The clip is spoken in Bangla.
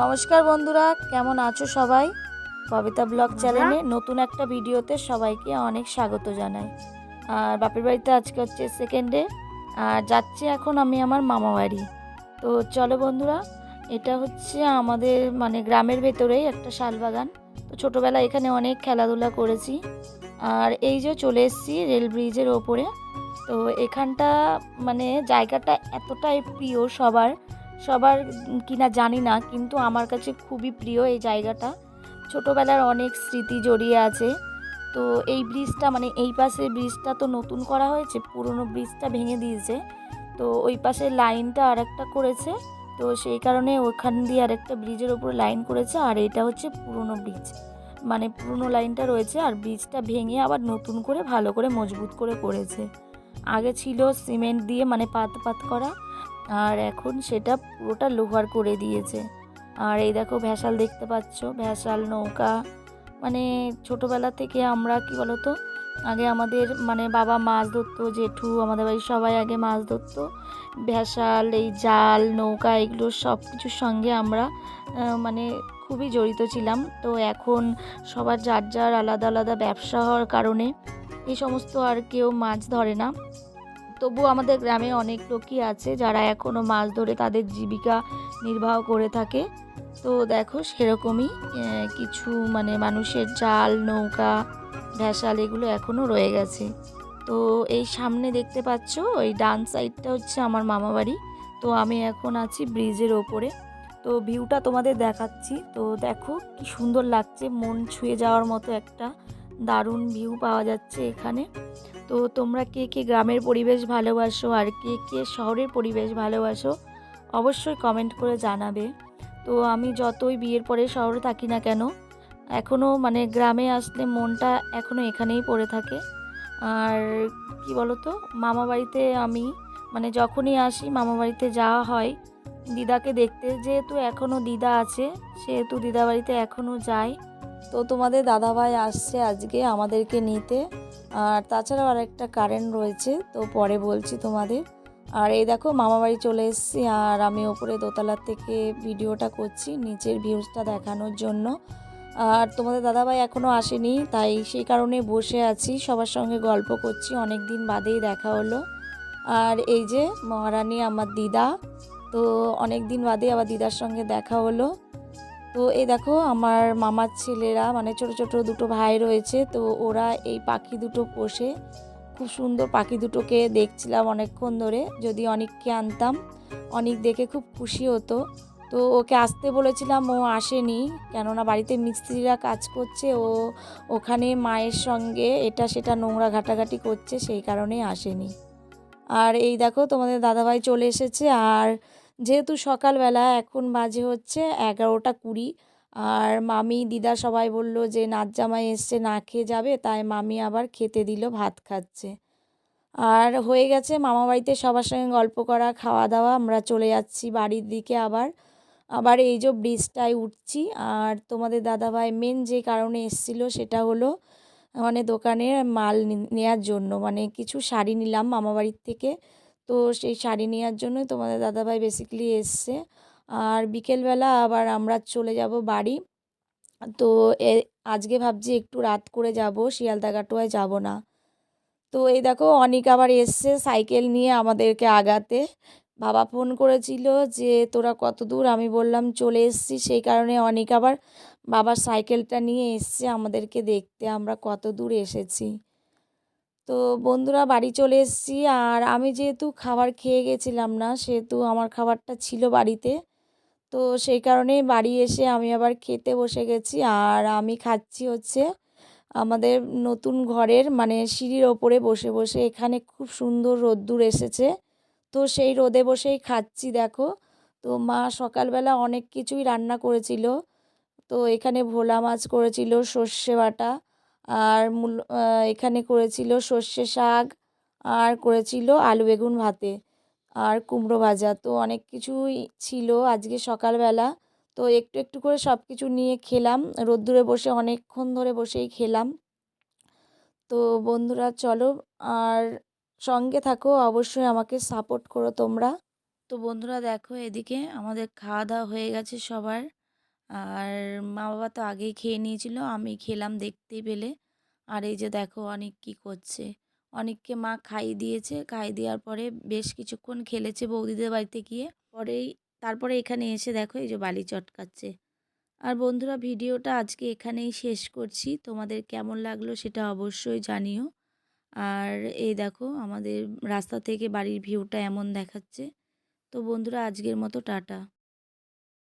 নমস্কার বন্ধুরা, কেমন আছো সবাই? কবিতা ব্লগ চ্যানেলে নতুন একটা ভিডিওতে সবাইকে অনেক স্বাগত জানাই। আর বাপের বাড়িতে আজকে হচ্ছে সেকেন্ডে, আর যাচ্ছি এখন আমি আমার মামা বাড়ি। তো চলো বন্ধুরা, এটা হচ্ছে আমাদের গ্রামের ভেতরেই একটা শালবাগান। তো ছোটোবেলায় এখানে অনেক খেলাধুলা করেছি। আর এই যে চলে এসেছি রেল ব্রিজের ওপরে। তো এখানটা জায়গাটা এতটাই প্রিয় সবার সবার কিনা জানি না, কিন্তু আমার কাছে খুবই প্রিয় এই জায়গাটা। ছোটোবেলার অনেক স্মৃতি জড়িয়ে আছে। তো এই ব্রিজটা এই পাশের ব্রিজটা তো নতুন করা হয়েছে, পুরনো ব্রিজটা ভেঙে দিয়েছে। তো ওই পাশে লাইনটা আরেকটা করেছে। তো সেই কারণে ওখান দিয়ে আরেকটা ব্রিজের ওপর লাইন করেছে, আর এটা হচ্ছে পুরনো ব্রিজ। পুরনো লাইনটা রয়েছে, আর ব্রিজটা ভেঙে আবার নতুন করে ভালো করে মজবুত করে করেছে। আগে ছিল সিমেন্ট দিয়ে পাত পাত করা, আর এখন সেটা পুরোটা লোহার করে দিয়েছে। আর এই দেখো ভ্যাসাল দেখতে পাচ্ছ, ভ্যাসাল নৌকা। ছোটোবেলা থেকে আমরা কি বলতো, আগে আমাদের বাবা মাছ ধরতো, জেঠু আমাদের বাড়ির সবাই আগে মাছ ধরতো। ভ্যাসাল, এই জাল, নৌকা, এগুলো সব কিছুর সঙ্গে আমরা খুবই জড়িত ছিলাম। তো এখন সবার যার যার আলাদা আলাদা ব্যবসা হওয়ার কারণে এই সমস্ত আর কেউ মাছ ধরে না। তবু আমাদের গ্রামে অনেক লোকই আছে যারা এখনও মাছ ধরে তাদের জীবিকা নির্বাহ করে থাকে। তো দেখো সেরকমই কিছু মানুষের জাল, নৌকা, ভ্যাসাল এগুলো এখনও রয়ে গেছে। তো এই সামনে দেখতে পাচ্ছ, ওই ডান সাইডটা হচ্ছে আমার মামা বাড়ি। তো আমি এখন আছি ব্রিজের ওপরে। তো ভিউটা তোমাদের দেখাচ্ছি। তো দেখো কি সুন্দর লাগছে, মন ছুঁয়ে যাওয়ার মতো একটা দারুণ ভিউ পাওয়া যাচ্ছে এখানে। তো তোমরা কে কে গ্রামের পরিবেশ ভালোবাসো আর কে কে শহরের পরিবেশ ভালোবাসো অবশ্যই কমেন্ট করে জানাবে। তো আমি যতই বিয়ের পরে শহরে থাকি না কেন, এখনও গ্রামে আসলে মনটা এখনও এখানেই পড়ে থাকে। আর কি বলতো, মামা বাড়িতে আমি যখনই আসি মামা বাড়িতে যাওয়া হয় দিদাকে দেখতে, যেহেতু এখনও দিদা আছে সেহেতু দিদা বাড়িতে এখনও যাই। তো তোমাদের দাদাভাই আসছে আজকে আমাদেরকে নিতে। আর তাছাড়াও আরেকটা কারেন্ট রয়েছে, তো পরে বলছি তোমাদের। আর এই দেখো মামা বাড়ি চলে এসেছি, আর আমি ওপরে দোতলার থেকে ভিডিওটা করছি নিচের ভিউজটা দেখানোর জন্য। আর তোমাদের দাদাভাই এখনও আসেনি, তাই সেই কারণে বসে আছি, সবার সঙ্গে গল্প করছি, অনেক দিন বাদেই দেখা হলো। আর এই যে মহারানী আমার দিদা, তো অনেক দিন বাদে আবার দিদার সঙ্গে দেখা হলো। তো এই দেখো আমার মামার ছেলেরা ছোট ছোট দুটো ভাই রয়েছে, তো ওরা এই পাখি দুটো পোষে। খুব সুন্দর পাখি দুটোকে দেখছিলাম অনেকক্ষণ ধরে। যদি অনেককে আনতাম, অনেক দেখে খুব খুশি হতো। তো ওকে আসতে বলেছিলাম, ও আসেনি, কেননা বাড়িতে মিস্ত্রিরা কাজ করছে, ও ওখানে মায়ের সঙ্গে এটা সেটা নোংরা ঘাটাঘাটি করছে, সেই কারণেই আসেনি। আর এই দেখো তোমাদের দাদাভাই চলে এসেছে। আর যেহেতু সকালবেলা, এখন বাজে হচ্ছে 11টা 20, আর মামি দিদা সবাই বলল যে নাচ জামাই এসছে, না খেয়ে যাবে, তাই মামি আবার খেতে দিল, ভাত খাচ্ছে। আর হয়ে গেছে মামা বাড়িতে সবার সঙ্গে গল্প করা, খাওয়া দাওয়া, আমরা চলে যাচ্ছি বাড়ির দিকে। আবার আবার এই যে ব্রিজটায় উঠছি। আর তোমাদের দাদাভাই মেন যে কারণে এসেছিলো সেটা হলো দোকানের মাল নেওয়ার জন্য, কিছু শাড়ি নিলাম মামাবাড়ির থেকে। তো সেই শাড়ি নেওয়ার জন্যই তোমাদের দাদাভাই বেসিক্যালি এসছে। আর বিকেলবেলা আবার আমরা চলে যাব বাড়ি। তো আজকে ভাবছি একটু রাত করে যাব, শিয়ালদা কাটোয়ায় যাব না। তো এই দেখো অনিক আবার এসছে সাইকেল নিয়ে আমাদেরকে আগাতে। বাবা ফোন করেছিল যে তোরা কত দূর, আমি বললাম চলে এসছি, সেই কারণে অনিক আবার বাবার সাইকেলটা নিয়ে এসছে আমাদেরকে দেখতে আমরা কত দূর এসেছি। তো বন্ধুরা বাড়ি চলে এসেছি। আর আমি যেহেতু খাবার খেয়ে গেছিলাম না, সেহেতু আমার খাবারটা ছিল বাড়িতে। তো সেই কারণে বাড়ি এসে আমি আবার খেতে বসে গেছি। আর আমি খাচ্ছি হচ্ছে আমাদের নতুন ঘরের সিঁড়ির ওপরে বসে বসে। এখানে খুব সুন্দর রোদ্দুর এসেছে, তো সেই রোদে বসেই খাচ্ছি দেখো। তো মা সকালবেলা অনেক কিছুই রান্না করেছিল। তো এখানে ভোলা মাছ করেছিল, সর্ষে বাটা, আর এখানে করেছিল সর্ষে শাক, আর করেছিল আলু বেগুন ভাতে, আর কুমড়ো ভাজা। তো অনেক কিছুই ছিল আজকে সকালবেলা। তো একটু একটু করে সব কিছু নিয়ে খেলাম, রোদ্দুরে বসে অনেকক্ষণ ধরে বসেই খেলাম। তো বন্ধুরা চলো, আর সঙ্গে থাকো, অবশ্যই আমাকে সাপোর্ট করো তোমরা। তো বন্ধুরা দেখো এদিকে আমাদের খাওয়া দাওয়া হয়ে গেছে সবার। আর মা বাবা তো আগেই খেয়ে নিয়েছিল, আমি খেলাম দেখতেই পেলে। আর এই যে দেখো অনেক কি করছে, অনেককে মা খাইয়ে দিয়েছে, খাইয়ে দেওয়ার পরে বেশ কিছুক্ষণ খেলেছে বৌদিদের বাড়িতে গিয়ে, তারপরে এখানে এসে দেখো এই যে বালি চটকাচ্ছে। আর বন্ধুরা, ভিডিওটা আজকে এখানেই শেষ করছি, তোমাদের কেমন লাগলো সেটা অবশ্যই জানিও। আর এই দেখো আমাদের রাস্তা থেকে বাড়ির ভিউটা এমন দেখাচ্ছে। তো বন্ধুরা, আজকের মতো টাটা।